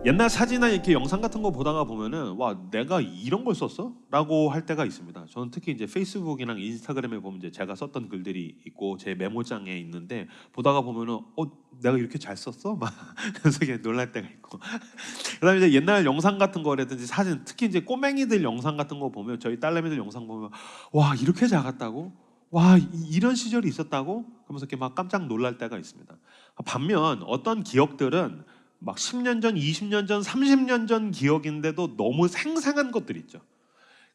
옛날 사진이나 이렇게 영상 같은 거 보다가 보면은 와 내가 이런 걸 썼어? 라고 할 때가 있습니다. 저는 특히 이제 페이스북이랑 인스타그램에 보면 이제 제가 썼던 글들이 있고 제 메모장에 있는데 보다가 보면은 내가 이렇게 잘 썼어? 막 그래서 이게 놀랄 때가 있고 그다음에 이제 옛날 영상 같은 거라든지 사진 특히 이제 꼬맹이들 영상 같은 거 보면 저희 딸내미들 영상 보면 와 이렇게 작았다고? 와 이런 시절이 있었다고? 그러면서 이렇게 막 깜짝 놀랄 때가 있습니다. 반면 어떤 기억들은 막 10년 전, 20년 전, 30년 전 기억인데도 너무 생생한 것들이 있죠.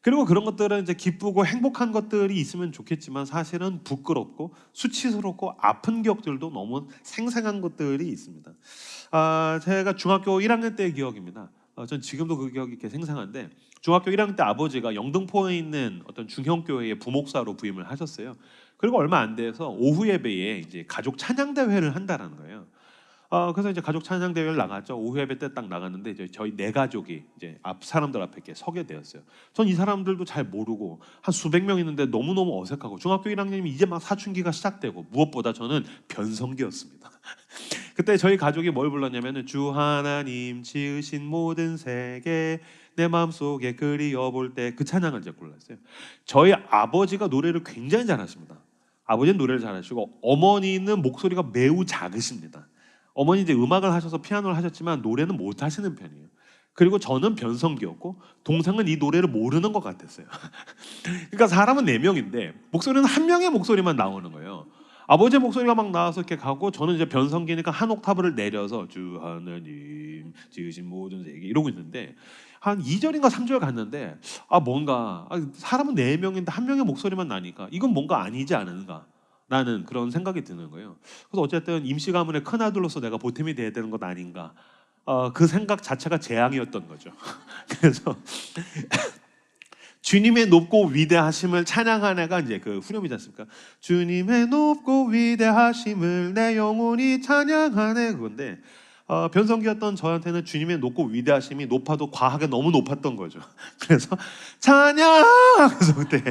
그리고 그런 것들은 이제 기쁘고 행복한 것들이 있으면 좋겠지만 사실은 부끄럽고 수치스럽고 아픈 기억들도 너무 생생한 것들이 있습니다. 제가 중학교 1학년 때의 기억입니다. 전 지금도 그 기억이 이렇게 생생한데 중학교 1학년 때 아버지가 영등포에 있는 어떤 중형교회의 부목사로 부임을 하셨어요. 그리고 얼마 안 돼서 오후 예배에 이제 가족 찬양 대회를 한다라는 거예요. 그래서 이제 가족 찬양 대회를 나갔죠. 오후 예배 때 딱 나갔는데 이제 저희 네 가족이 이제 앞 사람들 앞에 이렇게 서게 되었어요. 전 이 사람들도 잘 모르고 한 수백 명 있는데 너무 너무 어색하고 중학교 1학년이면 이제 막 사춘기가 시작되고 무엇보다 저는 변성기였습니다. 그때 저희 가족이 뭘 불렀냐면은 주 하나님 지으신 모든 세계 내 마음속에 그리워 볼 때 그 찬양을 이제 골랐어요. 저희 아버지가 노래를 굉장히 잘하십니다. 아버지는 노래를 잘하시고 어머니는 목소리가 매우 작으십니다. 어머니 이제 음악을 하셔서 피아노를 하셨지만 노래는 못 하시는 편이에요. 그리고 저는 변성기였고 동생은 이 노래를 모르는 것 같았어요. 그러니까 사람은 네 명인데 목소리는 한 명의 목소리만 나오는 거예요. 아버지의 목소리가 막 나와서 이렇게 가고 저는 이제 변성기니까 한 옥타브를 내려서 주 하나님 지으신 모든 세계 이러고 있는데 한 2절인가 3절 갔는데 뭔가 사람은 네 명인데 한 명의 목소리만 나니까 이건 뭔가 아니지 않은가 라는 그런 생각이 드는 거예요. 그래서 어쨌든 임시 가문의 큰 아들로서 내가 보탬이 돼야 되는 것 아닌가 그 생각 자체가 재앙이었던 거죠. 그래서 주님의 높고 위대하심을 찬양한 애가 이제 그 후렴이지 않습니까? 주님의 높고 위대하심을 내 영혼이 찬양하네 그건데 변성기였던 저한테는 주님의 높고 위대하심이 높아도 과하게 너무 높았던 거죠. 그래서 찬양! 그래서 그때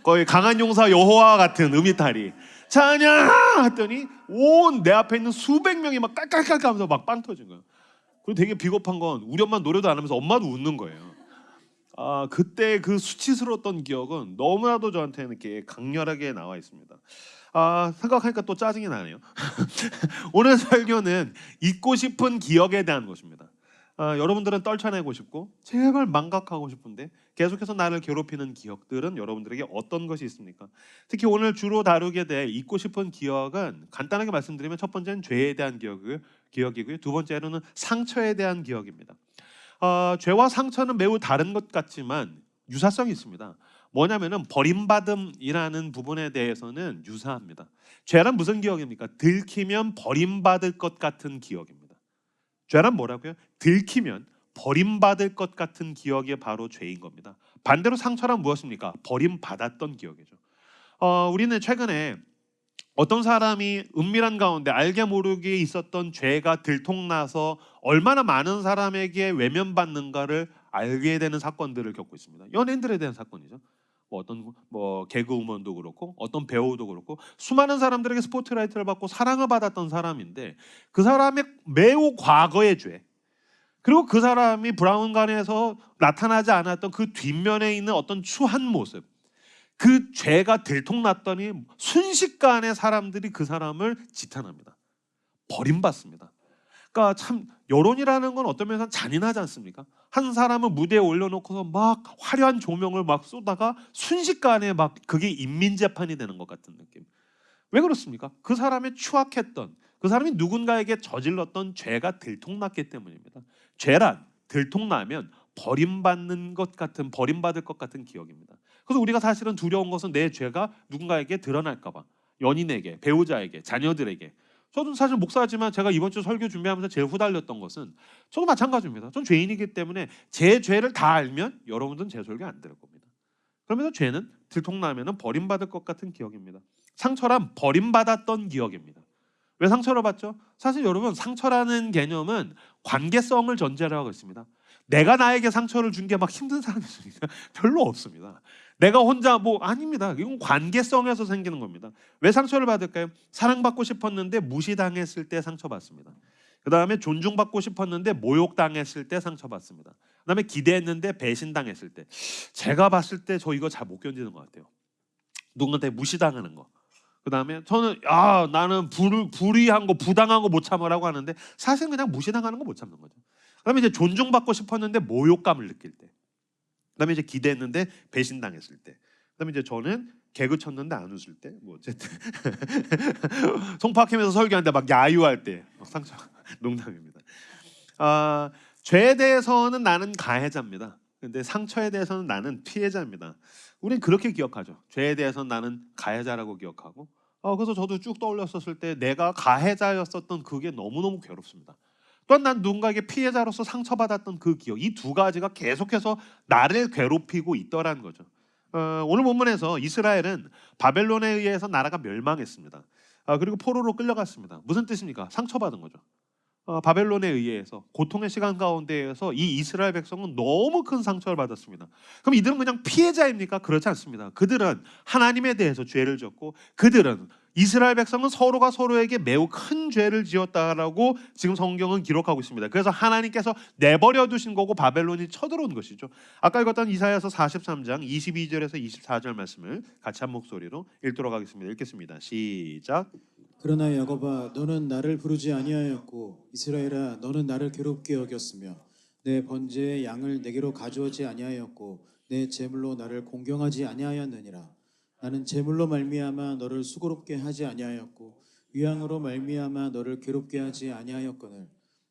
거의 강한 용사 여호와 같은 음이탈이 찬양! 했더니 온 내 앞에 있는 수백 명이 막 깔깔깔 하면서 막 빵 터진 거예요. 그리고 되게 비겁한 건 우리 엄마 노래도 안 하면서 엄마도 웃는 거예요. 그때 그 수치스러웠던 기억은 너무나도 저한테는 이렇게 강렬하게 나와 있습니다. 생각하니까 또 짜증이 나네요. 오늘 설교는 잊고 싶은 기억에 대한 것입니다. 여러분들은 떨쳐내고 싶고 제발 망각하고 싶은데 계속해서 나를 괴롭히는 기억들은 여러분들에게 어떤 것이 있습니까? 특히 오늘 주로 다루게 될 잊고 싶은 기억은 간단하게 말씀드리면 첫 번째는 죄에 대한 기억이고요. 두 번째로는 상처에 대한 기억입니다. 죄와 상처는 매우 다른 것 같지만 유사성이 있습니다. 뭐냐면은 버림받음이라는 부분에 대해서는 유사합니다. 죄란 무슨 기억입니까? 들키면 버림받을 것 같은 기억입니다. 죄란 뭐라고요? 들키면 버림받을 것 같은 기억이 바로 죄인 겁니다. 반대로 상처란 무엇입니까? 버림받았던 기억이죠. 우리는 최근에 어떤 사람이 은밀한 가운데 알게 모르게 있었던 죄가 들통나서 얼마나 많은 사람에게 외면받는가를 알게 되는 사건들을 겪고 있습니다. 연예인들에 대한 사건이죠. 어떤 개그우먼도 그렇고 어떤 배우도 그렇고 수많은 사람들에게 스포트라이트를 받고 사랑을 받았던 사람인데 그 사람의 매우 과거의 죄 그리고 그 사람이 브라운관에서 나타나지 않았던 그 뒷면에 있는 어떤 추한 모습 그 죄가 들통났더니 순식간에 사람들이 그 사람을 지탄합니다. 버림받습니다. 그러니까 참 여론이라는 건 어떤 면에서 잔인하지 않습니까? 한 사람을 무대에 올려놓고서 막 화려한 조명을 막 쏘다가 순식간에 막 그게 인민재판이 되는 것 같은 느낌. 왜 그렇습니까? 그 사람의 추악했던 그 사람이 누군가에게 저질렀던 죄가 들통났기 때문입니다. 죄란 들통나면 버림받는 것 같은 버림받을 것 같은 기억입니다. 그래서 우리가 사실은 두려운 것은 내 죄가 누군가에게 드러날까 봐. 연인에게, 배우자에게, 자녀들에게. 저도 사실 목사지만 제가 이번 주 설교 준비하면서 제일 후달렸던 것은 저도 마찬가지입니다. 전 죄인이기 때문에 제 죄를 다 알면 여러분들은 제 설교 안 들을 겁니다. 그러면서 죄는 들통나면 버림받을 것 같은 기억입니다. 상처란 버림받았던 기억입니다. 왜 상처를 받죠? 사실 여러분 상처라는 개념은 관계성을 전제로 하고 있습니다. 내가 나에게 상처를 준 게 막 힘든 사람이 있으니까 별로 없습니다. 내가 혼자 아닙니다. 이건 관계성에서 생기는 겁니다. 왜 상처를 받을까요? 사랑받고 싶었는데 무시당했을 때 상처받습니다. 그 다음에 존중받고 싶었는데 모욕당했을 때 상처받습니다. 그 다음에 기대했는데 배신당했을 때. 제가 봤을 때 저 이거 잘 못 견디는 것 같아요. 누군가한테 무시당하는 거. 그 다음에 저는 나는 불의한 거 부당한 거 못 참으라고 하는데 사실은 그냥 무시당하는 거 못 참는 거죠. 그 다음에 이제 존중받고 싶었는데 모욕감을 느낄 때. 그 다음에 이제 기대했는데 배신당했을 때. 그 다음에 이제 저는 개그 쳤는데 안 웃을 때. 뭐 어쨌든 송파캠에서 설교하는데 막 야유할 때 상처. 농담입니다. 죄에 대해서는 나는 가해자입니다. 근데 상처에 대해서는 나는 피해자입니다. 우린 그렇게 기억하죠. 죄에 대해서는 나는 가해자라고 기억하고 그래서 저도 쭉 떠올렸었을 때 내가 가해자였었던 그게 너무너무 괴롭습니다. 또한 난 누군가에게 피해자로서 상처받았던 그 기억, 이 두 가지가 계속해서 나를 괴롭히고 있더라는 거죠. 오늘 본문에서 이스라엘은 바벨론에 의해서 나라가 멸망했습니다. 그리고 포로로 끌려갔습니다. 무슨 뜻입니까? 상처받은 거죠. 바벨론에 의해서 고통의 시간 가운데에서 이 이스라엘 백성은 너무 큰 상처를 받았습니다. 그럼 이들은 그냥 피해자입니까? 그렇지 않습니다. 그들은 하나님에 대해서 죄를 졌고 그들은 이스라엘 백성은 서로가 서로에게 매우 큰 죄를 지었다라고 지금 성경은 기록하고 있습니다. 그래서 하나님께서 내버려 두신 거고 바벨론이 쳐들어온 것이죠. 아까 읽었던 이사야서 43장 22절에서 24절 말씀을 같이 한 목소리로 읽도록 하겠습니다. 읽겠습니다. 시작. 그러나 야곱아 너는 나를 부르지 아니하였고 이스라엘아 너는 나를 괴롭게 여겼으며 내 번제의 양을 내게로 가져오지 아니하였고 내 제물로 나를 공경하지 아니하였느니라. 나는 제물로 말미암아 너를 수고롭게 하지 아니하였고 위앙으로 말미암아 너를 괴롭게 하지 아니하였거늘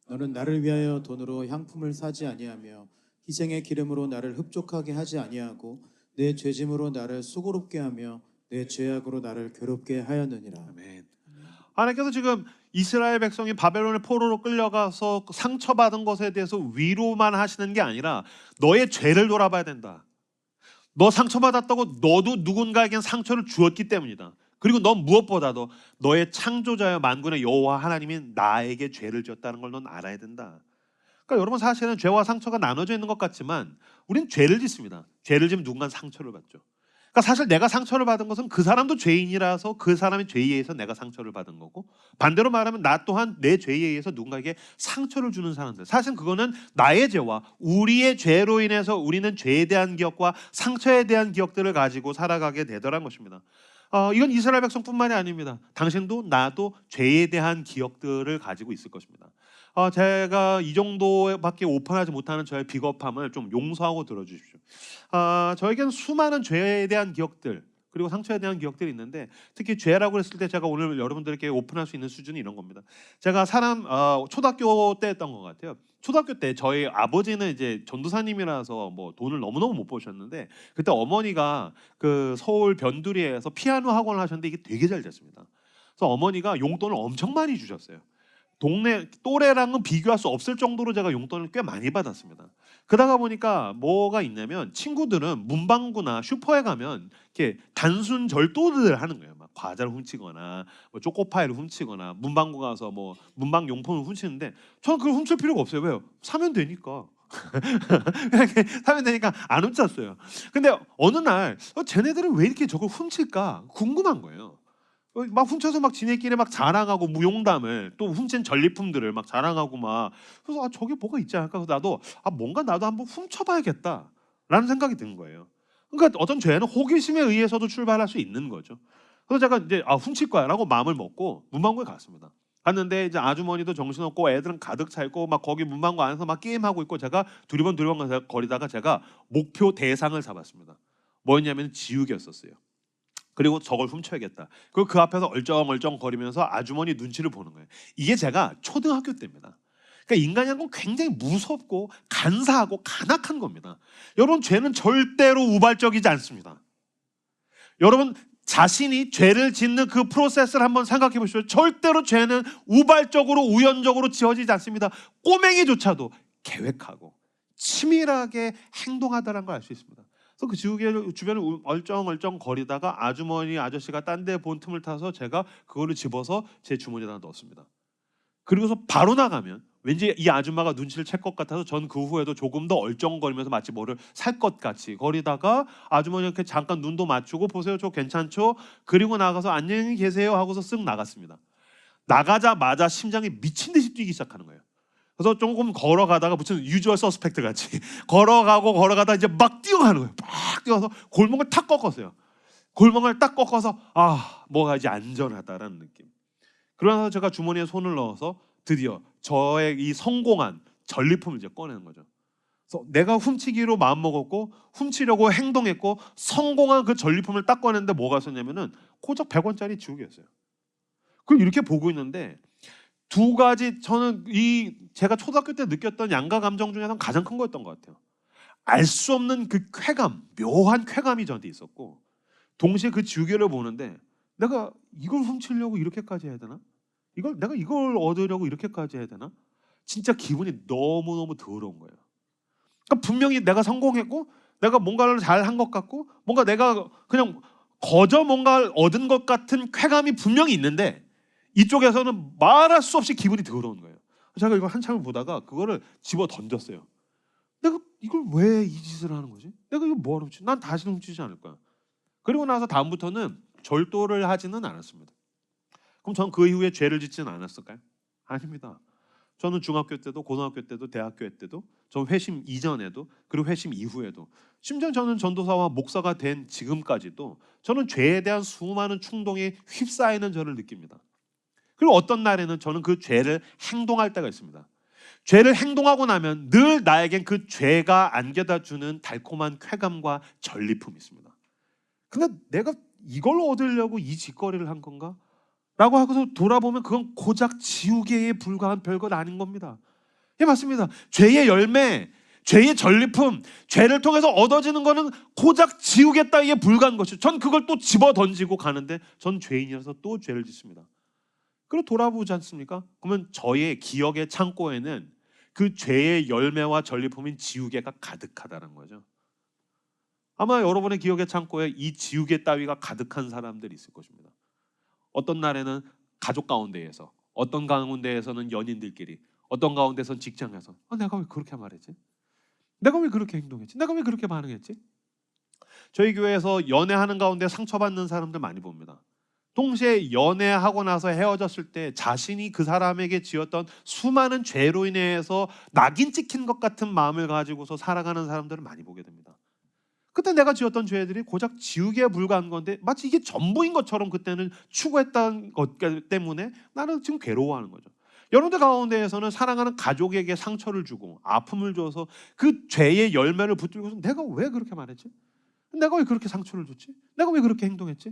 너는 나를 위하여 돈으로 향품을 사지 아니하며 희생의 기름으로 나를 흡족하게 하지 아니하고 내 죄짐으로 나를 수고롭게 하며 내 죄악으로 나를 괴롭게 하였느니라. 아멘. 하나님께서 지금 이스라엘 백성이 바벨론의 포로로 끌려가서 상처받은 것에 대해서 위로만 하시는 게 아니라 너의 죄를 돌아봐야 된다. 너 상처받았다고 너도 누군가에겐 상처를 주었기 때문이다. 그리고 넌 무엇보다도 너의 창조자여 만군의 여호와 하나님이 나에게 죄를 지었다는 걸 넌 알아야 된다. 그러니까 여러분 사실은 죄와 상처가 나눠져 있는 것 같지만 우린 죄를 짓습니다. 죄를 지면 누군가는 상처를 받죠. 그러니까 사실 내가 상처를 받은 것은 그 사람도 죄인이라서 그 사람의 죄에 의해서 내가 상처를 받은 거고 반대로 말하면 나 또한 내 죄에 의해서 누군가에게 상처를 주는 사람들. 사실 그거는 나의 죄와 우리의 죄로 인해서 우리는 죄에 대한 기억과 상처에 대한 기억들을 가지고 살아가게 되더란 것입니다. 이건 이스라엘 백성뿐만이 아닙니다. 당신도 나도 죄에 대한 기억들을 가지고 있을 것입니다. 제가 이 정도밖에 오픈하지 못하는 저의 비겁함을 좀 용서하고 들어주십시오. 저에게는 수많은 죄에 대한 기억들 그리고 상처에 대한 기억들이 있는데 특히 죄라고 했을 때 제가 오늘 여러분들께 오픈할 수 있는 수준이 이런 겁니다. 제가 초등학교 때 했던 것 같아요. 초등학교 때 저희 아버지는 이제 전도사님이라서 뭐 돈을 너무너무 못 버셨는데 그때 어머니가 그 서울 변두리에서 피아노 학원을 하셨는데 이게 되게 잘 됐습니다. 그래서 어머니가 용돈을 엄청 많이 주셨어요. 동네 또래랑은 비교할 수 없을 정도로 제가 용돈을 꽤 많이 받았습니다. 그러다 보니까 뭐가 있냐면 친구들은 문방구나 슈퍼에 가면 이렇게 단순 절도들 하는 거예요. 막 과자를 훔치거나 뭐 초코파이를 훔치거나 문방구 가서 뭐 문방 용품을 훔치는데 저는 그걸 훔칠 필요가 없어요. 왜요? 사면 되니까. 이렇게 사면 되니까 안 훔쳤어요. 근데 어느 날 쟤네들은 왜 이렇게 저걸 훔칠까 궁금한 거예요. 막 훔쳐서 막 지네끼리 막 자랑하고 무용담을 또 훔친 전리품들을 막 자랑하고 막 그래서 저게 뭐가 있지 않을까 그래서 나도 뭔가 나도 한번 훔쳐봐야겠다라는 생각이 드는 거예요. 그러니까 어떤 죄는 호기심에 의해서도 출발할 수 있는 거죠. 그래서 제가 이제 훔칠 거야라고 마음을 먹고 문방구에 갔습니다. 갔는데 이제 아주머니도 정신없고 애들은 가득 차 있고 막 거기 문방구 안에서 막 게임하고 있고 제가 두리번 거리다가 제가 목표 대상을 잡았습니다. 뭐였냐면 지우개였었어요. 그리고 저걸 훔쳐야겠다. 그리고 그 앞에서 얼쩡얼쩡 거리면서 아주머니 눈치를 보는 거예요. 이게 제가 초등학교 때입니다. 그러니까 인간이란 건 굉장히 무섭고 간사하고 간악한 겁니다. 여러분 죄는 절대로 우발적이지 않습니다. 여러분 자신이 죄를 짓는 그 프로세스를 한번 생각해 보십시오. 절대로 죄는 우발적으로 우연적으로 지어지지 않습니다. 꼬맹이조차도 계획하고 치밀하게 행동하다는 걸 알 수 있습니다. 그래서 그 지우개 주변을 얼쩡얼쩡 거리다가 아주머니 아저씨가 딴 데 본 틈을 타서 제가 그거를 집어서 제 주머니에다 넣었습니다. 그리고서 바로 나가면 왠지 이 아줌마가 눈치를 챌 것 같아서 전 그 후에도 조금 더 얼쩡거리면서 마치 뭐를 살 것 같이 거리다가 아주머니한테 잠깐 눈도 맞추고 보세요 저 괜찮죠? 그리고 나가서 안녕히 계세요 하고서 쓱 나갔습니다. 나가자마자 심장이 미친 듯이 뛰기 시작하는 거예요. 그래서 조금 걸어가다가 무슨 유주얼 서스펙트 같이 걸어가다 이제 막 뛰어가는 거예요. 막 뛰어서 골목을 탁 꺾었어요. 골목을 딱 꺾어서 뭐가 이제 안전하다라는 느낌. 그러면서 제가 주머니에 손을 넣어서 드디어 저의 이 성공한 전리품을 이제 꺼내는 거죠. 그래서 내가 훔치기로 마음먹었고 훔치려고 행동했고 성공한 그 전리품을 딱 꺼냈는데 뭐가 있었냐면은 고작 100원짜리 지우개였어요. 그걸 이렇게 보고 있는데 두 가지 저는 제가 초등학교 때 느꼈던 양가 감정 중에서 가장 큰 거였던 것 같아요. 알 수 없는 그 쾌감, 묘한 쾌감이 저한테 있었고 동시에 그 지우개를 보는데 내가 이걸 훔치려고 이렇게까지 해야 되나? 내가 이걸 얻으려고 이렇게까지 해야 되나? 진짜 기분이 너무너무 더러운 거예요. 그러니까 분명히 내가 성공했고 내가 뭔가를 잘 한 것 같고 뭔가 내가 그냥 거저 뭔가를 얻은 것 같은 쾌감이 분명히 있는데 이쪽에서는 말할 수 없이 기분이 더러운 거예요. 제가 이걸 한참을 보다가 그거를 집어 던졌어요. 내가 이걸 왜 이 짓을 하는 거지? 내가 이거 뭐하러 훔치? 난 다시는 훔치지 않을 거야. 그리고 나서 다음부터는 절도를 하지는 않았습니다. 그럼 전 그 이후에 죄를 짓지는 않았을까요? 아닙니다. 저는 중학교 때도 고등학교 때도 대학교 때도 전 회심 이전에도 그리고 회심 이후에도 심지어 저는 전도사와 목사가 된 지금까지도 저는 죄에 대한 수많은 충동에 휩싸이는 저를 느낍니다. 그리고 어떤 날에는 저는 그 죄를 행동할 때가 있습니다. 죄를 행동하고 나면 늘 나에겐 그 죄가 안겨다 주는 달콤한 쾌감과 전리품이 있습니다. 근데 내가 이걸 얻으려고 이 짓거리를 한 건가? 라고 하고서 돌아보면 그건 고작 지우개에 불과한 별것 아닌 겁니다. 예, 맞습니다. 죄의 열매, 죄의 전리품, 죄를 통해서 얻어지는 거는 고작 지우개 따위에 불과한 것이죠. 전 그걸 또 집어 던지고 가는데 전 죄인이라서 또 죄를 짓습니다. 그리고 돌아보지 않습니까? 그러면 저의 기억의 창고에는 그 죄의 열매와 전리품인 지우개가 가득하다는 거죠. 아마 여러분의 기억의 창고에 이 지우개 따위가 가득한 사람들이 있을 것입니다. 어떤 날에는 가족 가운데에서, 어떤 가운데에서는 연인들끼리, 어떤 가운데서는 직장에서 내가 왜 그렇게 말했지? 내가 왜 그렇게 행동했지? 내가 왜 그렇게 반응했지? 저희 교회에서 연애하는 가운데 상처받는 사람들 많이 봅니다. 동시에 연애하고 나서 헤어졌을 때 자신이 그 사람에게 지었던 수많은 죄로 인해서 낙인 찍힌 것 같은 마음을 가지고서 살아가는 사람들을 많이 보게 됩니다. 그때 내가 지었던 죄들이 고작 지우개에 불과한 건데 마치 이게 전부인 것처럼 그때는 추구했던 것 때문에 나는 지금 괴로워하는 거죠. 여러분들 가운데에서는 사랑하는 가족에게 상처를 주고 아픔을 줘서 그 죄의 열매를 붙들고서 내가 왜 그렇게 말했지? 내가 왜 그렇게 상처를 줬지? 내가 왜 그렇게 행동했지?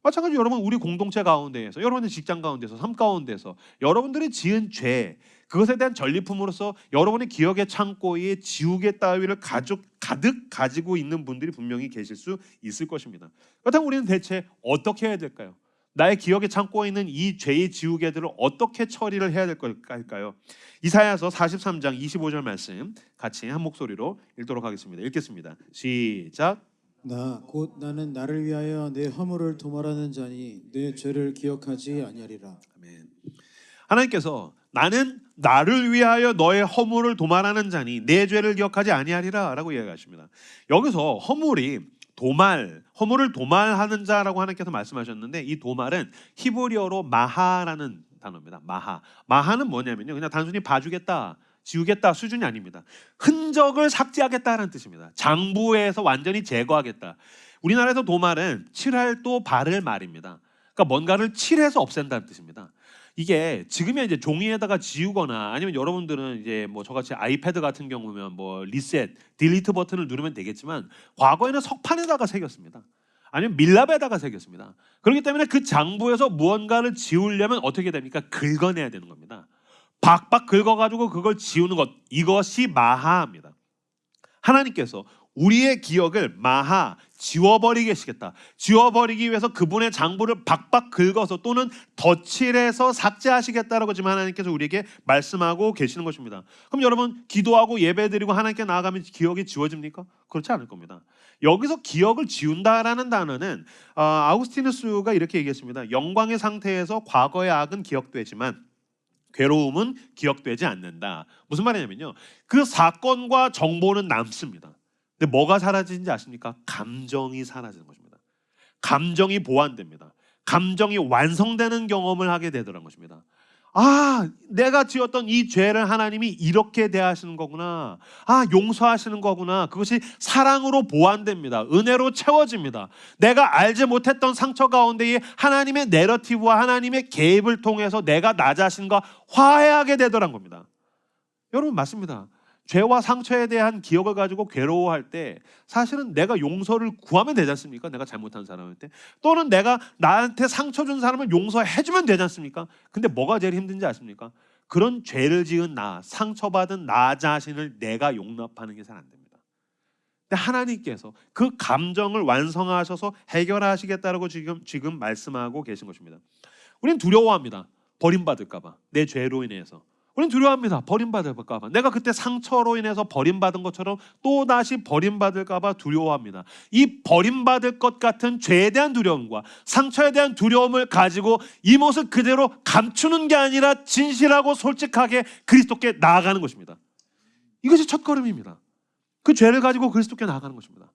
마찬가지로 여러분 우리 공동체 가운데에서 여러분의 직장 가운데서 삶 가운데서 여러분들이 지은 죄 그것에 대한 전리품으로서 여러분의 기억의 창고에 지우개 따위를 가득 가지고 있는 분들이 분명히 계실 수 있을 것입니다. 그렇다면 우리는 대체 어떻게 해야 될까요? 나의 기억의 창고에 있는 이 죄의 지우개들을 어떻게 처리를 해야 될 걸까요? 이사야서 43장 25절 말씀 같이 한 목소리로 읽도록 하겠습니다. 읽겠습니다. 시작. 곧 나는 나를 위하여 내 허물을 도말하는 자니 내 죄를 기억하지 아니하리라. 아멘. 하나님께서 나는 나를 위하여 너의 허물을 도말하는 자니 내 죄를 기억하지 아니하리라 라고 이야기하십니다. 여기서 허물을 도말하는 자라고 하나님께서 말씀하셨는데 이 도말은 히브리어로 마하라는 단어입니다. 마하는 뭐냐면요, 그냥 단순히 봐주겠다, 지우겠다 수준이 아닙니다. 흔적을 삭제하겠다라는 뜻입니다. 장부에서 완전히 제거하겠다. 우리나라에서 도말은 칠할도 바를 말입니다. 그러니까 뭔가를 칠해서 없앤다는 뜻입니다. 이게 지금의 이제 종이에다가 지우거나 아니면 여러분들은 이제 뭐 저같이 아이패드 같은 경우면 뭐 리셋, 딜리트 버튼을 누르면 되겠지만 과거에는 석판에다가 새겼습니다. 아니면 밀랍에다가 새겼습니다. 그렇기 때문에 그 장부에서 무언가를 지우려면 어떻게 됩니까? 긁어내야 되는 겁니다. 박박 긁어가지고 그걸 지우는 것, 이것이 마하입니다. 하나님께서 우리의 기억을 지워버리게 하시겠다. 지워버리기 위해서 그분의 장부를 박박 긁어서 또는 덧칠해서 삭제하시겠다라고 지금 하나님께서 우리에게 말씀하고 계시는 것입니다. 그럼 여러분 기도하고 예배드리고 하나님께 나아가면 기억이 지워집니까? 그렇지 않을 겁니다. 여기서 기억을 지운다라는 단어는 아우구스티누스가 이렇게 얘기했습니다. 영광의 상태에서 과거의 악은 기억되지만 괴로움은 기억되지 않는다. 무슨 말이냐면요, 그 사건과 정보는 남습니다. 근데 뭐가 사라지는지 아십니까? 감정이 사라지는 것입니다. 감정이 보완됩니다. 감정이 완성되는 경험을 하게 되더라는 것입니다. 아, 내가 지었던 이 죄를 하나님이 이렇게 대하시는 거구나. 아, 용서하시는 거구나. 그것이 사랑으로 보완됩니다. 은혜로 채워집니다. 내가 알지 못했던 상처 가운데에 하나님의 내러티브와 하나님의 개입을 통해서 내가 나 자신과 화해하게 되더란 겁니다. 여러분 맞습니다. 죄와 상처에 대한 기억을 가지고 괴로워할 때 사실은 내가 용서를 구하면 되지 않습니까? 내가 잘못한 사람한테. 또는 내가 나한테 상처 준 사람을 용서해주면 되지 않습니까? 근데 뭐가 제일 힘든지 아십니까? 그런 죄를 지은 나, 상처받은 나 자신을 내가 용납하는 게 잘 안 됩니다. 근데 하나님께서 그 감정을 완성하셔서 해결하시겠다라고 지금 말씀하고 계신 것입니다. 우리는 두려워합니다. 버림받을까 봐. 내 죄로 인해서. 우리는 두려워합니다. 버림받을까 봐. 내가 그때 상처로 인해서 버림받은 것처럼 또다시 버림받을까 봐 두려워합니다. 이 버림받을 것 같은 죄에 대한 두려움과 상처에 대한 두려움을 가지고 이 모습 그대로 감추는 게 아니라 진실하고 솔직하게 그리스도께 나아가는 것입니다. 이것이 첫걸음입니다. 그 죄를 가지고 그리스도께 나아가는 것입니다.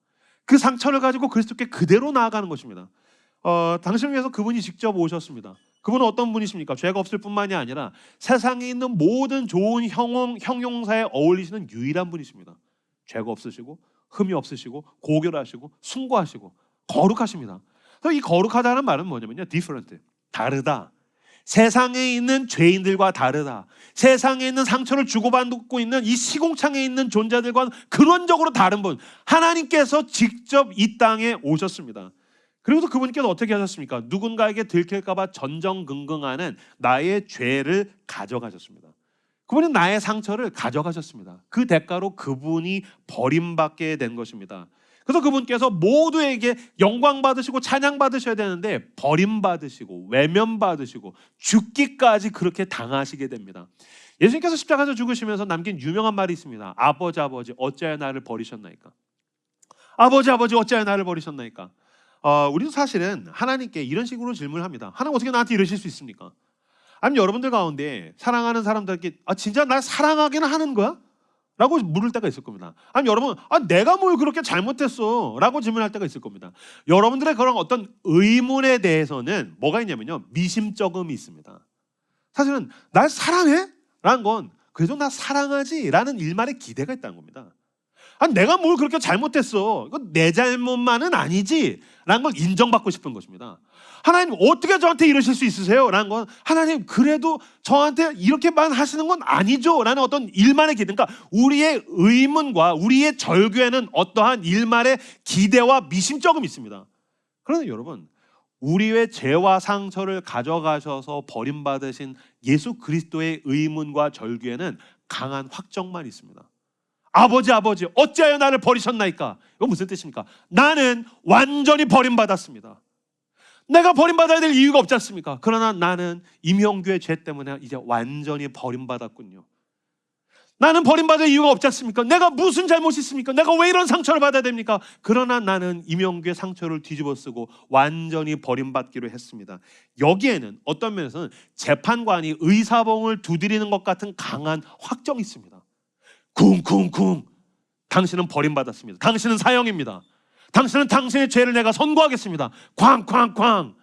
그 상처를 가지고 그리스도께 그대로 나아가는 것입니다. 당신을 위해서 그분이 직접 오셨습니다. 그분은 어떤 분이십니까? 죄가 없을 뿐만이 아니라 세상에 있는 모든 좋은 형용사에 어울리시는 유일한 분이십니다. 죄가 없으시고 흠이 없으시고 고결하시고 숭고하시고 거룩하십니다. 그래서 이 거룩하다는 말은 뭐냐면요, different, 다르다. 세상에 있는 죄인들과 다르다. 세상에 있는 상처를 주고받고 있는 이 시공창에 있는 존재들과 근원적으로 다른 분, 하나님께서 직접 이 땅에 오셨습니다. 그리고 또 그분께서 어떻게 하셨습니까? 누군가에게 들킬까 봐 전전긍긍하는 나의 죄를 가져가셨습니다. 그분은 나의 상처를 가져가셨습니다. 그 대가로 그분이 버림받게 된 것입니다. 그래서 그분께서 모두에게 영광 받으시고 찬양 받으셔야 되는데 버림받으시고 외면받으시고 죽기까지 그렇게 당하시게 됩니다. 예수님께서 십자가에서 죽으시면서 남긴 유명한 말이 있습니다. 아버지 아버지 어찌하여 나를 버리셨나이까? 아버지 아버지 어찌하여 나를 버리셨나이까? 우리도 사실은 하나님께 이런 식으로 질문을 합니다. 하나님 어떻게 나한테 이러실 수 있습니까? 아니면 여러분들 가운데 사랑하는 사람들에게 진짜 날 사랑하기는 하는 거야? 라고 물을 때가 있을 겁니다. 아니면 여러분 내가 뭘 그렇게 잘못했어? 라고 질문할 때가 있을 겁니다. 여러분들의 그런 어떤 의문에 대해서는 뭐가 있냐면요, 미심쩍음이 있습니다. 사실은 날 사랑해? 라는 건 그래도 나 사랑하지? 라는 일말의 기대가 있다는 겁니다. 내가 뭘 그렇게 잘못했어? 이건 내 잘못만은 아니지? 라는 걸 인정받고 싶은 것입니다. 하나님 어떻게 저한테 이러실 수 있으세요? 라는 건 하나님 그래도 저한테 이렇게만 하시는 건 아니죠? 라는 어떤 일만의 기대. 그러니까 우리의 의문과 우리의 절규에는 어떠한 일말의 기대와 미심쩍음이 있습니다. 그런데 여러분, 우리의 죄와 상처를 가져가셔서 버림받으신 예수 그리스도의 의문과 절규에는 강한 확정만 있습니다. 아버지 아버지 어찌하여 나를 버리셨나이까? 이건 무슨 뜻입니까? 나는 완전히 버림받았습니다. 내가 버림받아야 될 이유가 없지 않습니까? 그러나 나는 임형규의 죄 때문에 이제 완전히 버림받았군요. 나는 버림받을 이유가 없지 않습니까? 내가 무슨 잘못이 있습니까? 내가 왜 이런 상처를 받아야 됩니까? 그러나 나는 임형규의 상처를 뒤집어 쓰고 완전히 버림받기로 했습니다. 여기에는 어떤 면에서는 재판관이 의사봉을 두드리는 것 같은 강한 확정이 있습니다. 쿵쿵쿵, 당신은 버림받았습니다. 당신은 사형입니다. 당신은 당신의 죄를 내가 선고하겠습니다. 쾅쾅쾅,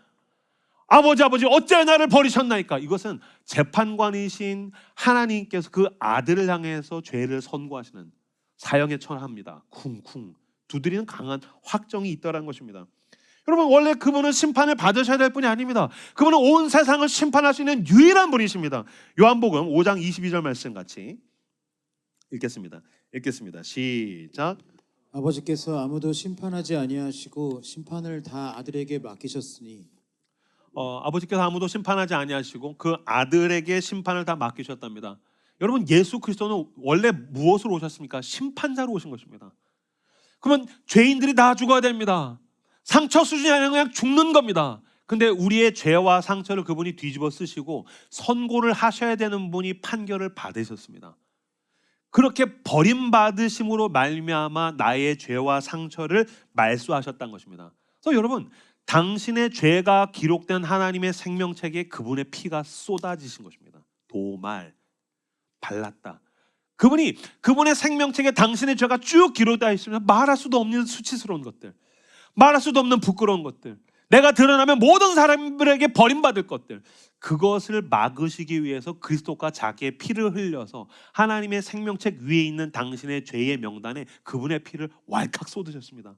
아버지 아버지 어찌하여 나를 버리셨나이까? 이것은 재판관이신 하나님께서 그 아들을 향해서 죄를 선고하시는 사형에 처합니다. 쿵쿵 두드리는 강한 확정이 있다는 것입니다. 여러분, 원래 그분은 심판을 받으셔야 될 분이 아닙니다. 그분은 온 세상을 심판할 수 있는 유일한 분이십니다. 요한복음 5장 22절 말씀 같이 읽겠습니다. 시작. 아버지께서 아무도 심판하지 아니하시고 심판을 다 아들에게 맡기셨으니 아버지께서 아무도 심판하지 아니하시고 그 아들에게 심판을 다 맡기셨답니다. 여러분, 예수 그리스도는 원래 무엇으로 오셨습니까? 심판자로 오신 것입니다. 그러면 죄인들이 다 죽어야 됩니다. 상처 수준이 아니라 그냥 죽는 겁니다. 근데 우리의 죄와 상처를 그분이 뒤집어 쓰시고 선고를 하셔야 되는 분이 판결을 받으셨습니다. 그렇게 버림받으심으로 말미암아 나의 죄와 상처를 말소하셨다는 것입니다. 그래서 여러분, 당신의 죄가 기록된 하나님의 생명책에 그분의 피가 쏟아지신 것입니다. 도말, 발랐다. 그분의 생명책에 당신의 죄가 쭉 기록되어 있으면 말할 수도 없는 수치스러운 것들, 말할 수도 없는 부끄러운 것들, 내가 드러나면 모든 사람들에게 버림받을 것들, 그것을 막으시기 위해서 그리스도가 자기의 피를 흘려서 하나님의 생명책 위에 있는 당신의 죄의 명단에 그분의 피를 왈칵 쏟으셨습니다.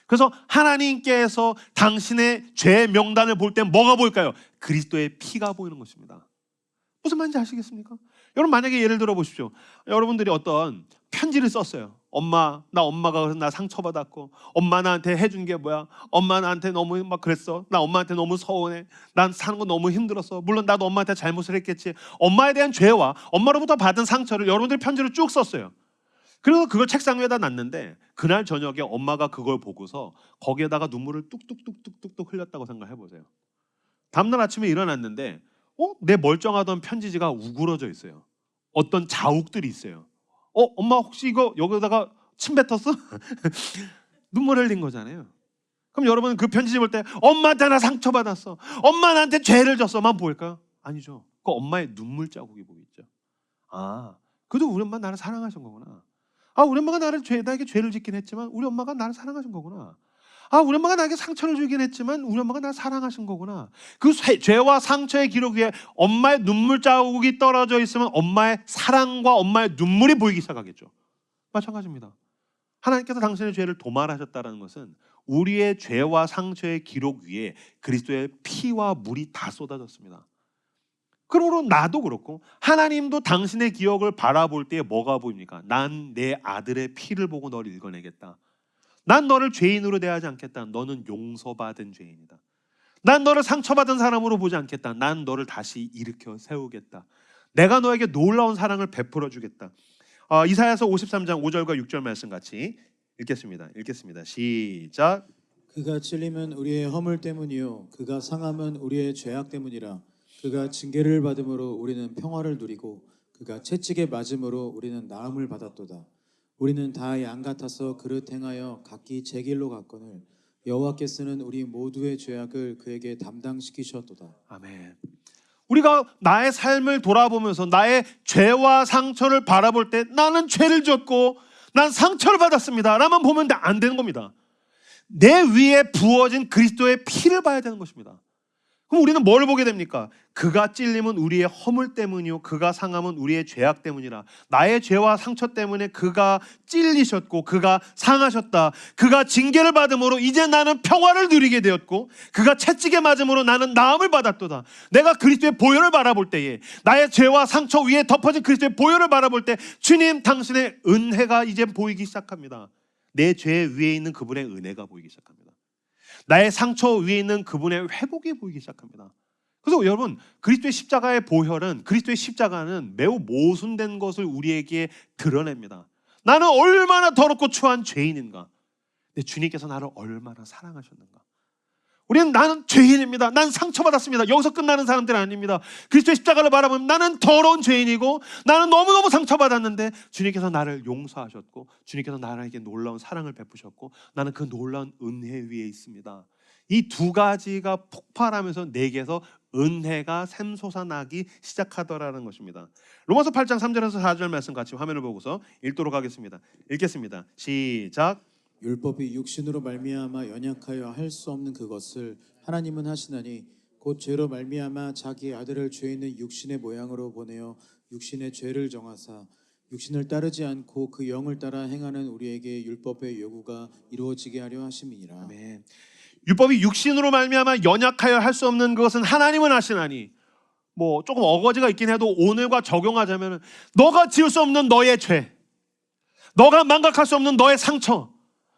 그래서 하나님께서 당신의 죄의 명단을 볼 때 뭐가 보일까요? 그리스도의 피가 보이는 것입니다. 무슨 말인지 아시겠습니까? 여러분, 만약에 예를 들어 보십시오. 여러분들이 어떤 편지를 썼어요. 엄마가 그래서 나 상처받았고, 엄마 나한테 해준 게 뭐야? 엄마 나한테 너무 막 그랬어. 나 엄마한테 너무 서운해. 난 사는 거 너무 힘들었어. 물론 나도 엄마한테 잘못을 했겠지. 엄마에 대한 죄와 엄마로부터 받은 상처를 여러분들 편지로 쭉 썼어요. 그래서 그걸 책상 위에다 놨는데 그날 저녁에 엄마가 그걸 보고서 거기에다가 눈물을 뚝뚝뚝뚝뚝 흘렸다고 생각해 보세요. 다음날 아침에 일어났는데 내 멀쩡하던 편지지가 우그러져 있어요. 어떤 자욱들이 있어요. 엄마 혹시 이거 여기다가 침 뱉었어? 눈물 흘린 거잖아요. 그럼 여러분 그 편지지 볼 때 엄마한테 나 상처받았어, 엄마 나한테 죄를 졌어만 보일까요? 아니죠. 그 엄마의 눈물 자국이 보이죠. 그래도 우리 엄마 나를 사랑하신 거구나. 우리 엄마가 나에게 죄를 짓긴 했지만 우리 엄마가 나를 사랑하신 거구나. 우리 엄마가 나에게 상처를 주긴 했지만 우리 엄마가 나를 사랑하신 거구나. 그 죄와 상처의 기록 위에 엄마의 눈물 자국이 떨어져 있으면 엄마의 사랑과 엄마의 눈물이 보이기 시작하겠죠. 마찬가지입니다. 하나님께서 당신의 죄를 도말하셨다는 것은 우리의 죄와 상처의 기록 위에 그리스도의 피와 물이 다 쏟아졌습니다. 그러므로 나도 그렇고 하나님도 당신의 기억을 바라볼 때 뭐가 보입니까? 난 내 아들의 피를 보고 너를 읽어내겠다. 난 너를 죄인으로 대하지 않겠다. 너는 용서받은 죄인이다. 난 너를 상처받은 사람으로 보지 않겠다. 난 너를 다시 일으켜 세우겠다. 내가 너에게 놀라운 사랑을 베풀어 주겠다. 이사야서 53장 5절과 6절 말씀 같이 읽겠습니다. 시작. 그가 찔림은 우리의 허물 때문이요 그가 상함은 우리의 죄악 때문이라. 그가 징계를 받음으로 우리는 평화를 누리고 그가 채찍에 맞음으로 우리는 나음을 받았도다. 우리는 다 양 같아서 그릇 행하여 각기 제 길로 갔거늘 여호와께서는 우리 모두의 죄악을 그에게 담당시키셨도다. 아멘. 우리가 나의 삶을 돌아보면서 나의 죄와 상처를 바라볼 때 나는 죄를 졌고 난 상처를 받았습니다 라만 보면 안 되는 겁니다. 내 위에 부어진 그리스도의 피를 봐야 되는 것입니다. 그럼 우리는 뭘 보게 됩니까? 그가 찔림은 우리의 허물 때문이요 그가 상함은 우리의 죄악 때문이라. 나의 죄와 상처 때문에 그가 찔리셨고 그가 상하셨다. 그가 징계를 받음으로 이제 나는 평화를 누리게 되었고 그가 채찍에 맞음으로 나는 나음을 받았도다. 내가 그리스도의 보혈을 바라볼 때에 나의 죄와 상처 위에 덮어진 그리스도의 보혈을 바라볼 때 주님 당신의 은혜가 이제 보이기 시작합니다. 내 죄 위에 있는 그분의 은혜가 보이기 시작합니다. 나의 상처 위에 있는 그분의 회복이 보이기 시작합니다. 그래서 여러분 그리스도의 십자가의 보혈은 그리스도의 십자가는 매우 모순된 것을 우리에게 드러냅니다. 나는 얼마나 더럽고 추한 죄인인가. 근데 주님께서 나를 얼마나 사랑하셨는가. 우리는 나는 죄인입니다. 난 상처받았습니다. 여기서 끝나는 사람들은 아닙니다. 그리스도의 십자가를 바라보면 나는 더러운 죄인이고 나는 너무너무 상처받았는데 주님께서 나를 용서하셨고 주님께서 나에게 놀라운 사랑을 베푸셨고 나는 그 놀라운 은혜 위에 있습니다. 이 두 가지가 폭발하면서 내게서 은혜가 샘솟아나기 시작하더라는 것입니다. 로마서 8장 3절에서 4절 말씀 같이 화면을 보고서 읽도록 하겠습니다. 읽겠습니다. 시작. 율법이 육신으로 말미암아 연약하여 할 수 없는 그것을 하나님은 하시나니 곧 죄로 말미암아 자기 아들을 죄 있는 육신의 모양으로 보내어 육신의 죄를 정하사 육신을 따르지 않고 그 영을 따라 행하는 우리에게 율법의 요구가 이루어지게 하려 하심이니라. 아멘. 율법이 육신으로 말미암아 연약하여 할 수 없는 그것은 하나님은 하시나니, 조금 어거지가 있긴 해도 오늘과 적용하자면 너가 지을 수 없는 너의 죄, 너가 망각할 수 없는 너의 상처,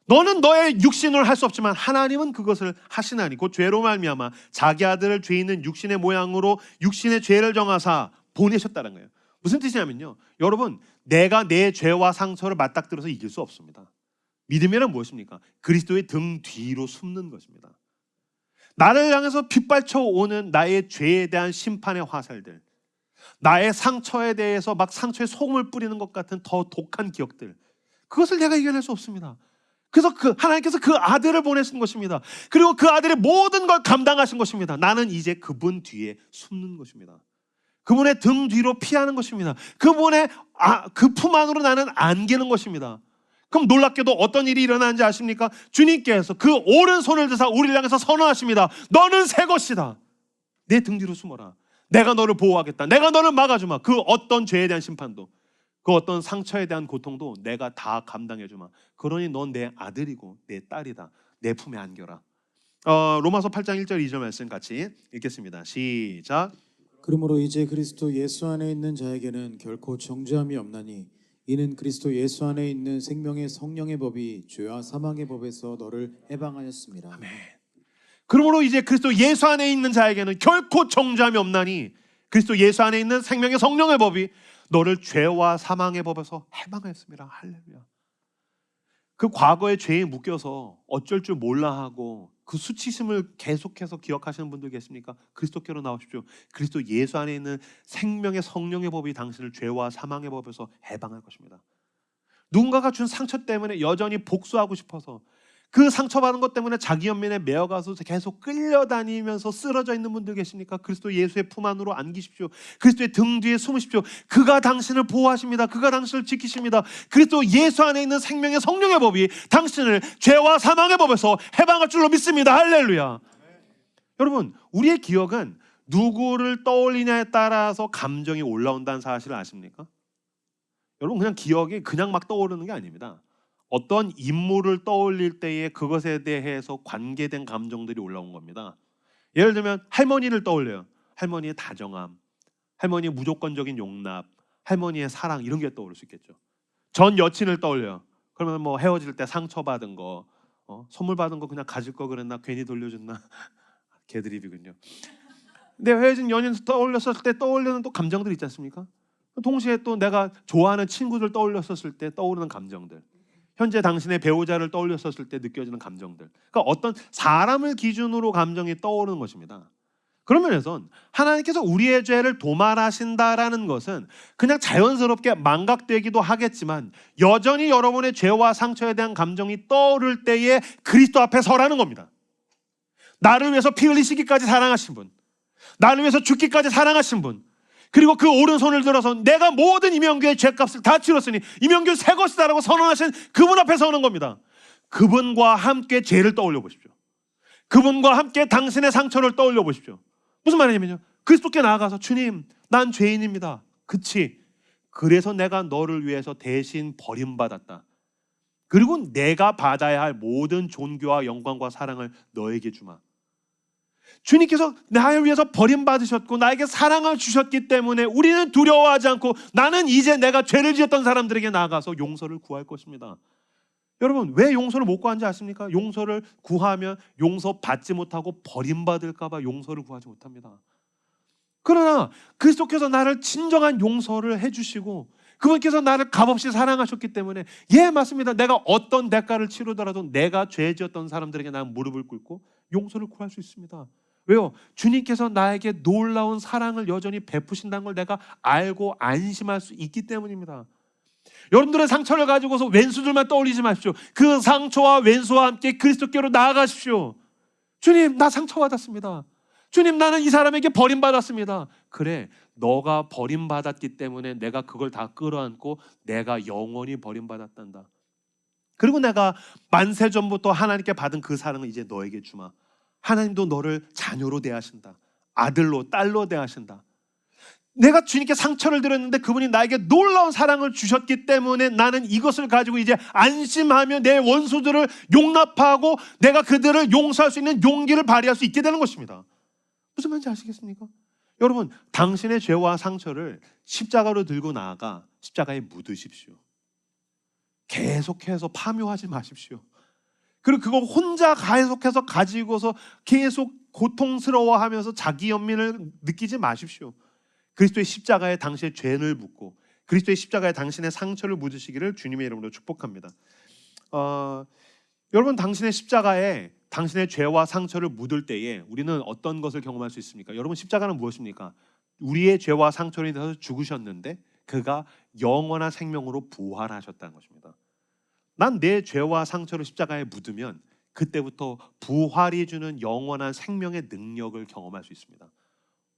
너는 너의 육신으로 할 수 없지만 하나님은 그것을 하시나니 곧 죄로 말미암아 자기 아들을 죄 있는 육신의 모양으로 육신의 죄를 정하사 보내셨다는 거예요. 무슨 뜻이냐면요, 여러분 내가 내 죄와 상처를 맞닥뜨려서 이길 수 없습니다. 믿음이란 무엇입니까? 그리스도의 등 뒤로 숨는 것입니다. 나를 향해서 빗발쳐 오는 나의 죄에 대한 심판의 화살들, 나의 상처에 대해서 막 상처에 소금을 뿌리는 것 같은 더 독한 기억들, 그것을 내가 이겨낼 수 없습니다. 그래서 하나님께서 그 아들을 보내신 것입니다. 그리고 그 아들이 모든 걸 감당하신 것입니다. 나는 이제 그분 뒤에 숨는 것입니다. 그분의 등 뒤로 피하는 것입니다. 그분의 그 품 안으로 나는 안기는 것입니다. 그럼 놀랍게도 어떤 일이 일어나는지 아십니까? 주님께서 그 오른손을 드사 우리를 향해서 선언하십니다. 너는 새 것이다. 내 등 뒤로 숨어라. 내가 너를 보호하겠다. 내가 너를 막아주마. 그 어떤 죄에 대한 심판도, 그 어떤 상처에 대한 고통도 내가 다 감당해주마. 그러니 넌 내 아들이고 내 딸이다. 내 품에 안겨라. 로마서 8장 1절 2절 말씀 같이 읽겠습니다. 시작. 그러므로 이제 그리스도 예수 안에 있는 자에게는 결코 정죄함이 없나니 이는 그리스도 예수 안에 있는 생명의 성령의 법이 죄와 사망의 법에서 너를 해방하였습니다. 아멘. 그러므로 이제 그리스도 예수 안에 있는 자에게는 결코 정죄함이 없나니 그리스도 예수 안에 있는 생명의 성령의 법이 너를 죄와 사망의 법에서 해방하였습니다. 할렐루야. 그 과거의 죄에 묶여서 어쩔 줄 몰라 하고 그 수치심을 계속해서 기억하시는 분들 계십니까? 그리스도께로 나오십시오. 그리스도 예수 안에 있는 생명의 성령의 법이 당신을 죄와 사망의 법에서 해방할 것입니다. 누군가가 준 상처 때문에 여전히 복수하고 싶어서 그 상처받은 것 때문에 자기 연민에 매어가서 계속 끌려다니면서 쓰러져 있는 분들 계십니까? 그리스도 예수의 품 안으로 안기십시오. 그리스도의 등 뒤에 숨으십시오. 그가 당신을 보호하십니다. 그가 당신을 지키십니다. 그리스도 예수 안에 있는 생명의 성령의 법이 당신을 죄와 사망의 법에서 해방할 줄로 믿습니다. 할렐루야. 여러분, 우리의 기억은 누구를 떠올리냐에 따라서 감정이 올라온다는 사실을 아십니까? 여러분, 그냥 기억이 그냥 막 떠오르는 게 아닙니다. 어떤 인물을 떠올릴 때에 그것에 대해서 관계된 감정들이 올라온 겁니다. 예를 들면 할머니를 떠올려요. 할머니의 다정함, 할머니의 무조건적인 용납, 할머니의 사랑, 이런 게 떠오를 수 있겠죠. 전 여친을 떠올려요. 그러면 뭐 헤어질 때 상처받은 거, 선물 받은 거 그냥 가질 거 그랬나, 괜히 돌려줬나. 개드립이군요. 근데 헤어진 연인 떠올렸을 때 떠올리는 또 감정들 있지 않습니까? 동시에 또 내가 좋아하는 친구들 떠올렸었을 때 떠오르는 감정들, 현재 당신의 배우자를 떠올렸었을 때 느껴지는 감정들, 그러니까 어떤 사람을 기준으로 감정이 떠오르는 것입니다. 그런 면에선 하나님께서 우리의 죄를 도말하신다라는 것은 그냥 자연스럽게 망각되기도 하겠지만 여전히 여러분의 죄와 상처에 대한 감정이 떠오를 때에 그리스도 앞에 서라는 겁니다. 나를 위해서 피 흘리시기까지 사랑하신 분, 나를 위해서 죽기까지 사랑하신 분, 그리고 그 오른손을 들어서 내가 모든 이명규의 죄값을 다 치렀으니 이명규 새 것이다라고 선언하신 그분 앞에 서는 겁니다. 그분과 함께 죄를 떠올려 보십시오. 그분과 함께 당신의 상처를 떠올려 보십시오. 무슨 말이냐면요, 그리스도께 나아가서 주님, 난 죄인입니다. 그치? 그래서 내가 너를 위해서 대신 버림받았다. 그리고 내가 받아야 할 모든 존귀와 영광과 사랑을 너에게 주마. 주님께서 나를 위해서 버림받으셨고 나에게 사랑을 주셨기 때문에 우리는 두려워하지 않고 나는 이제 내가 죄를 지었던 사람들에게 나아가서 용서를 구할 것입니다. 여러분, 왜 용서를 못 구하는지 아십니까? 용서를 구하면 용서받지 못하고 버림받을까 봐 용서를 구하지 못합니다. 그러나 그리스도께서 나를 진정한 용서를 해주시고 그분께서 나를 값없이 사랑하셨기 때문에, 예, 맞습니다. 내가 어떤 대가를 치르더라도 내가 죄 지었던 사람들에게 나는 무릎을 꿇고 용서를 구할 수 있습니다. 왜요? 주님께서 나에게 놀라운 사랑을 여전히 베푸신다는 걸 내가 알고 안심할 수 있기 때문입니다. 여러분들의 상처를 가지고서 왼수들만 떠올리지 마십시오. 그 상처와 왼수와 함께 그리스도께로 나아가십시오. 주님, 나 상처받았습니다. 주님, 나는 이 사람에게 버림받았습니다. 그래, 너가 버림받았기 때문에 내가 그걸 다 끌어안고 내가 영원히 버림받았단다. 그리고 내가 만세 전부터 하나님께 받은 그 사랑을 이제 너에게 주마. 하나님도 너를 자녀로 대하신다. 아들로, 딸로 대하신다. 내가 주님께 상처를 드렸는데 그분이 나에게 놀라운 사랑을 주셨기 때문에 나는 이것을 가지고 이제 안심하며 내 원수들을 용납하고 내가 그들을 용서할 수 있는 용기를 발휘할 수 있게 되는 것입니다. 무슨 말인지 아시겠습니까? 여러분, 당신의 죄와 상처를 십자가로 들고 나아가 십자가에 묻으십시오. 계속해서 파묘하지 마십시오. 그리고 그거 혼자 계속해서 가지고서 계속 고통스러워하면서 자기 연민을 느끼지 마십시오. 그리스도의 십자가에 당신의 죄를 묻고 그리스도의 십자가에 당신의 상처를 묻으시기를 주님의 이름으로 축복합니다. 여러분, 당신의 십자가에 당신의 죄와 상처를 묻을 때에 우리는 어떤 것을 경험할 수 있습니까? 여러분, 십자가는 무엇입니까? 우리의 죄와 상처를 인해서 죽으셨는데 그가 영원한 생명으로 부활하셨다는 것입니다. 난 내 죄와 상처를 십자가에 묻으면 그때부터 부활이 주는 영원한 생명의 능력을 경험할 수 있습니다.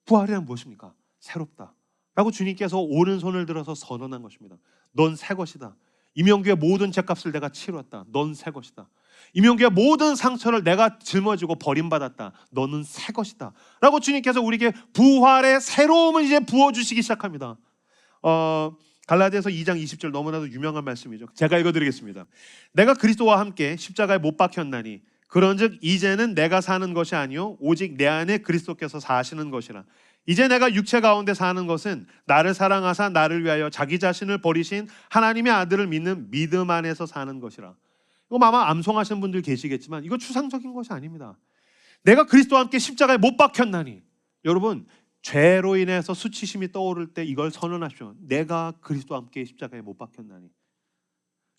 부활이란 무엇입니까? 새롭다 라고 주님께서 오른손을 들어서 선언한 것입니다. 넌 새 것이다. 이명규의 모든 죄값을 내가 치렀다. 넌 새 것이다. 이명규의 모든 상처를 내가 짊어지고 버림받았다. 너는 새 것이다. 라고 주님께서 우리에게 부활의 새로움을 이제 부어주시기 시작합니다. 갈라디아서 2장 20절 너무나도 유명한 말씀이죠. 제가 읽어드리겠습니다. 내가 그리스도와 함께 십자가에 못 박혔나니 그런즉 이제는 내가 사는 것이 아니요 오직 내 안에 그리스도께서 사시는 것이라. 이제 내가 육체 가운데 사는 것은 나를 사랑하사 나를 위하여 자기 자신을 버리신 하나님의 아들을 믿는 믿음 안에서 사는 것이라. 이거 아마 암송하시는 분들 계시겠지만 이거 추상적인 것이 아닙니다. 내가 그리스도와 함께 십자가에 못 박혔나니. 여러분, 죄로 인해서 수치심이 떠오를 때 이걸 선언하십시오. 내가 그리스도와 함께 십자가에 못 박혔나니.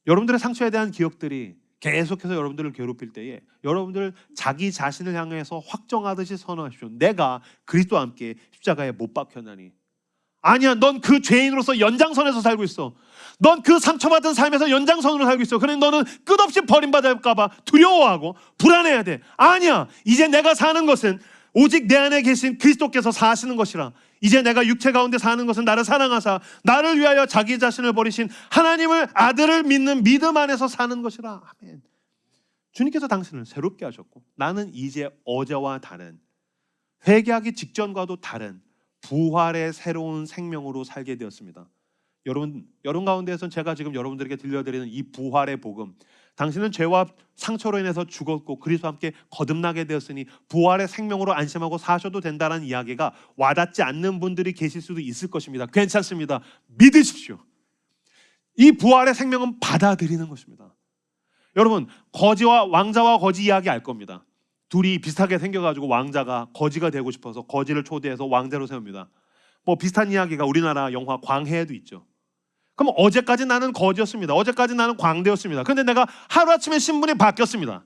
여러분들의 상처에 대한 기억들이 계속해서 여러분들을 괴롭힐 때에 여러분들 자기 자신을 향해서 확정하듯이 선언하십시오. 내가 그리스도와 함께 십자가에 못 박혔나니. 아니야, 넌 그 죄인으로서 연장선에서 살고 있어. 넌 그 상처받은 삶에서 연장선으로 살고 있어. 그런데 너는 끝없이 버림받을까 봐 두려워하고 불안해야 돼. 아니야, 이제 내가 사는 것은 오직 내 안에 계신 그리스도께서 사시는 것이라. 이제 내가 육체 가운데 사는 것은 나를 사랑하사 나를 위하여 자기 자신을 버리신 하나님을 아들을 믿는 믿음 안에서 사는 것이라. 아멘. 주님께서 당신을 새롭게 하셨고 나는 이제 어제와 다른, 회개하기 직전과도 다른 부활의 새로운 생명으로 살게 되었습니다. 여러분 가운데에선 제가 지금 여러분들에게 들려드리는 이 부활의 복음, 당신은 죄와 상처로 인해서 죽었고 그리스도와 함께 거듭나게 되었으니 부활의 생명으로 안심하고 사셔도 된다는 이야기가 와닿지 않는 분들이 계실 수도 있을 것입니다. 괜찮습니다. 믿으십시오. 이 부활의 생명은 받아들이는 것입니다. 여러분, 왕자와 거지 이야기 알 겁니다. 둘이 비슷하게 생겨가지고 왕자가 거지가 되고 싶어서 거지를 초대해서 왕자로 세웁니다. 뭐 비슷한 이야기가 우리나라 영화 광해에도 있죠. 그럼 어제까지 나는 거지였습니다. 어제까지 나는 광대였습니다. 그런데 내가 하루아침에 신분이 바뀌었습니다.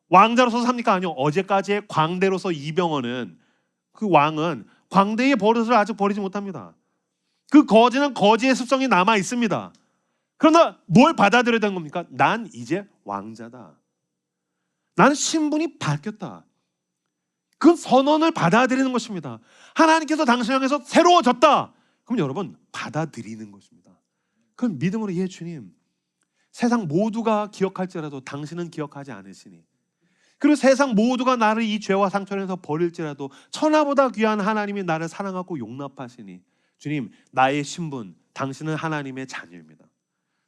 왕자로서 삽니까? 아니요. 어제까지의 광대로서 이병헌은, 그 왕은 광대의 버릇을 아직 버리지 못합니다. 그 거지는 거지의 습성이 남아 있습니다. 그러나 뭘 받아들여야 되는 겁니까? 난 이제 왕자다. 나는 신분이 바뀌었다. 그 선언을 받아들이는 것입니다. 하나님께서 당신 향해서 새로워졌다. 그럼 여러분 받아들이는 것입니다. 그럼 믿음으로, 예 주님, 세상 모두가 기억할지라도 당신은 기억하지 않으시니, 그리고 세상 모두가 나를 이 죄와 상처에서 버릴지라도 천하보다 귀한 하나님이 나를 사랑하고 용납하시니, 주님, 나의 신분, 당신은 하나님의 자녀입니다.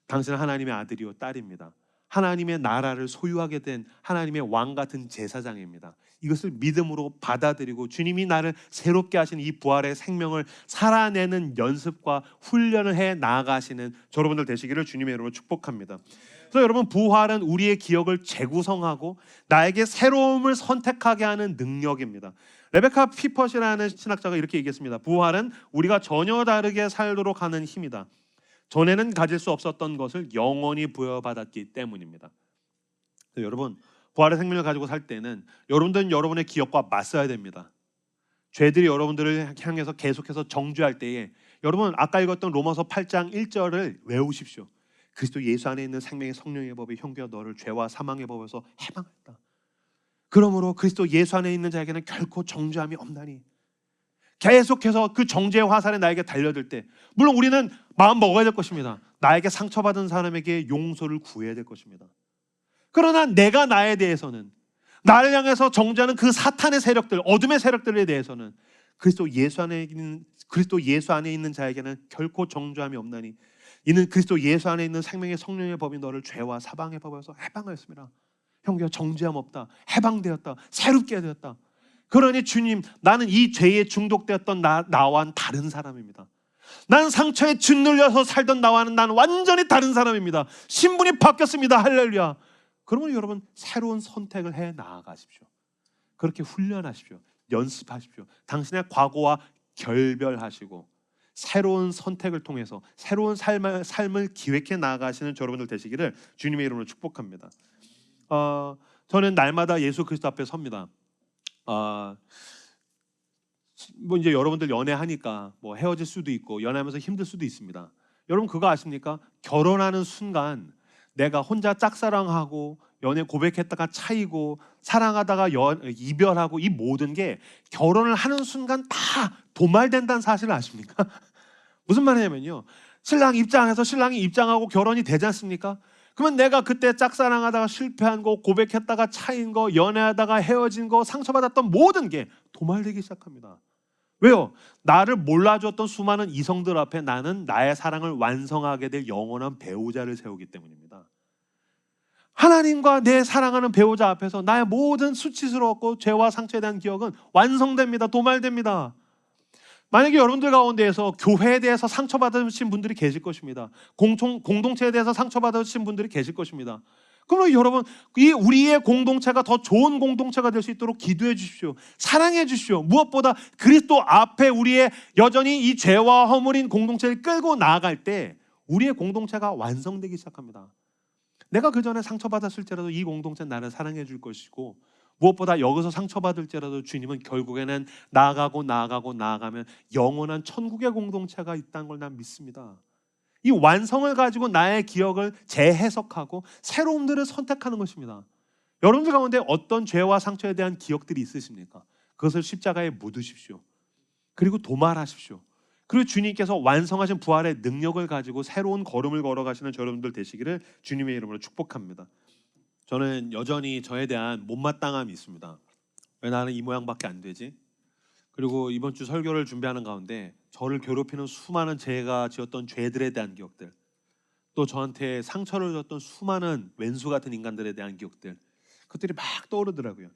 당신은 하나님의 아들이요 딸입니다. 하나님의 나라를 소유하게 된 하나님의 왕 같은 제사장입니다. 이것을 믿음으로 받아들이고 주님이 나를 새롭게 하신 이 부활의 생명을 살아내는 연습과 훈련을 해 나아가시는 여러분들 되시기를 주님의 이름으로 축복합니다. 그래서 여러분, 부활은 우리의 기억을 재구성하고 나에게 새로움을 선택하게 하는 능력입니다. 레베카 피퍼시라는 신학자가 이렇게 얘기했습니다. 부활은 우리가 전혀 다르게 살도록 하는 힘이다. 전에는 가질 수 없었던 것을 영원히 부여받았기 때문입니다. 여러분, 부활의 생명을 가지고 살 때는 여러분들은 여러분의 기억과 맞서야 됩니다. 죄들이 여러분들을 향해서 계속해서 정죄할 때에 여러분, 아까 읽었던 로마서 8장 1절을 외우십시오. 그리스도 예수 안에 있는 생명의 성령의 법이 형제와 너를 죄와 사망의 법에서 해방했다. 그러므로 그리스도 예수 안에 있는 자에게는 결코 정죄함이 없나니. 계속해서 그 정죄의 화살이 나에게 달려들 때, 물론 우리는 마음 먹어야 될 것입니다. 나에게 상처받은 사람에게 용서를 구해야 될 것입니다. 그러나 내가 나에 대해서는, 나를 향해서 정죄하는 그 사탄의 세력들, 어둠의 세력들에 대해서는 그리스도 예수 안에 있는 자에게는 결코 정죄함이 없나니, 이는 그리스도 예수 안에 있는 생명의 성령의 법이 너를 죄와 사망의 법에서 해방하였습니다. 형제야, 정죄함 없다, 해방되었다, 새롭게 되었다. 그러니 주님, 나는 이 죄에 중독되었던 나와는 다른 사람입니다. 나는 상처에 짓눌려서 살던 나와는 난 완전히 다른 사람입니다. 신분이 바뀌었습니다. 할렐루야. 그러면 여러분, 새로운 선택을 해 나아가십시오. 그렇게 훈련하십시오. 연습하십시오. 당신의 과거와 결별하시고 새로운 선택을 통해서 새로운 삶을 기획해 나아가시는 여러분들 되시기를 주님의 이름으로 축복합니다. 저는 날마다 예수 그리스도 앞에 섭니다. 뭐 이제 여러분들 연애하니까 뭐 헤어질 수도 있고 연애하면서 힘들 수도 있습니다. 여러분 그거 아십니까? 결혼하는 순간 내가 혼자 짝사랑하고 연애 고백했다가 차이고 사랑하다가 이별하고 이 모든 게 결혼을 하는 순간 다 도말된다는 사실을 아십니까? 무슨 말이냐면요, 신랑이 입장하고 결혼이 되지 않습니까? 그러면 내가 그때 짝사랑하다가 실패한 거, 고백했다가 차인 거, 연애하다가 헤어진 거, 상처받았던 모든 게 도말되기 시작합니다. 왜요? 나를 몰라줬던 수많은 이성들 앞에 나는 나의 사랑을 완성하게 될 영원한 배우자를 세우기 때문입니다. 하나님과 내 사랑하는 배우자 앞에서 나의 모든 수치스러웠고 죄와 상처에 대한 기억은 완성됩니다. 도말됩니다. 만약에 여러분들 가운데에서 교회에 대해서 상처받으신 분들이 계실 것입니다. 공동체에 대해서 상처받으신 분들이 계실 것입니다. 그러면 여러분, 이 우리의 공동체가 더 좋은 공동체가 될 수 있도록 기도해 주십시오. 사랑해 주십시오. 무엇보다 그리스도 앞에 우리의 여전히 이 죄와 허물인 공동체를 끌고 나아갈 때 우리의 공동체가 완성되기 시작합니다. 내가 그 전에 상처받았을지라도 이 공동체는 나를 사랑해 줄 것이고, 무엇보다 여기서 상처받을지라도 주님은 결국에는 나아가면 영원한 천국의 공동체가 있다는 걸 난 믿습니다. 이 완성을 가지고 나의 기억을 재해석하고 새로움들을 선택하는 것입니다. 여러분들 가운데 어떤 죄와 상처에 대한 기억들이 있으십니까? 그것을 십자가에 묻으십시오. 그리고 도말하십시오. 그리고 주님께서 완성하신 부활의 능력을 가지고 새로운 걸음을 걸어가시는 여러분들 되시기를 주님의 이름으로 축복합니다. 저는 여전히 저에 대한 못마땅함이 있습니다. 왜 나는 이 모양밖에 안 되지? 그리고 이번 주 설교를 준비하는 가운데 저를 괴롭히는 수많은 제가 지었던 죄들에 대한 기억들, 또 저한테 상처를 줬던 수많은 왼수 같은 인간들에 대한 기억들, 그것들이 막 떠오르더라고요.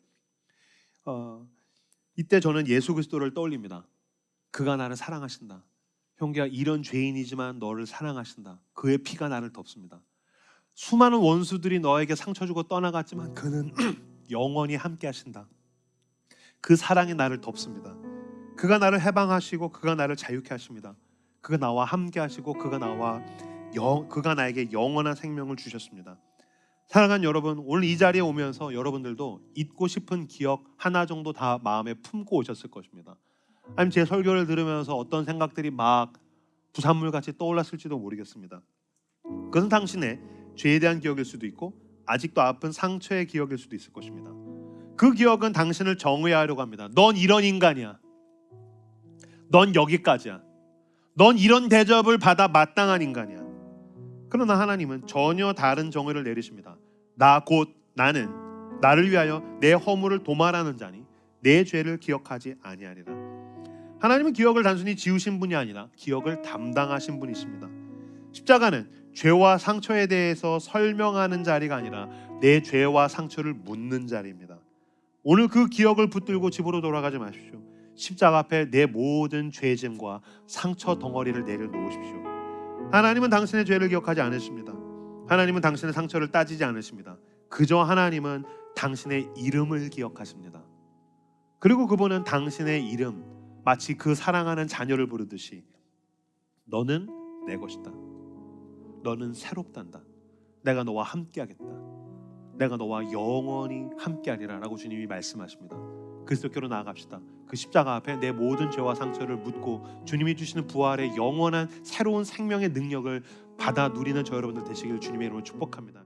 이때 저는 예수 그리스도를 떠올립니다. 그가 나를 사랑하신다. 형제야, 이런 죄인이지만 너를 사랑하신다. 그의 피가 나를 덮습니다. 수많은 원수들이 너에게 상처 주고 떠나갔지만 그는 영원히 함께 하신다. 그 사랑이 나를 덮습니다. 그가 나를 해방하시고 그가 나를 자유케 하십니다. 그가 나와 함께 하시고 그가 나에게 영원한 생명을 주셨습니다. 사랑하는 여러분, 오늘 이 자리에 오면서 여러분들도 잊고 싶은 기억 하나 정도 다 마음에 품고 오셨을 것입니다. 아니면 제 설교를 들으면서 어떤 생각들이 막 부산물같이 떠올랐을지도 모르겠습니다. 그것은 당신의 죄에 대한 기억일 수도 있고 아직도 아픈 상처의 기억일 수도 있을 것입니다. 그 기억은 당신을 정의하려고 합니다. 넌 이런 인간이야. 넌 여기까지야. 넌 이런 대접을 받아 마땅한 인간이야. 그러나 하나님은 전혀 다른 정의를 내리십니다. 나는 나를 위하여 내 허물을 도말하는 자니 내 죄를 기억하지 아니하리라. 하나님은 기억을 단순히 지우신 분이 아니라 기억을 담당하신 분이십니다. 십자가는 죄와 상처에 대해서 설명하는 자리가 아니라 내 죄와 상처를 묻는 자리입니다. 오늘 그 기억을 붙들고 집으로 돌아가지 마십시오. 십자가 앞에 내 모든 죄짐과 상처 덩어리를 내려놓으십시오. 하나님은 당신의 죄를 기억하지 않으십니다. 하나님은 당신의 상처를 따지지 않으십니다. 그저 하나님은 당신의 이름을 기억하십니다. 그리고 그분은 당신의 이름, 마치 그 사랑하는 자녀를 부르듯이 너는 내 것이다. 너는 새롭단다. 내가 너와 함께하겠다. 내가 너와 영원히 함께하리라 라고 주님이 말씀하십니다. 그리스도께로 나아갑시다. 그 십자가 앞에 내 모든 죄와 상처를 묻고 주님이 주시는 부활의 영원한 새로운 생명의 능력을 받아 누리는 저 여러분들 되시기를 주님의 이름으로 축복합니다.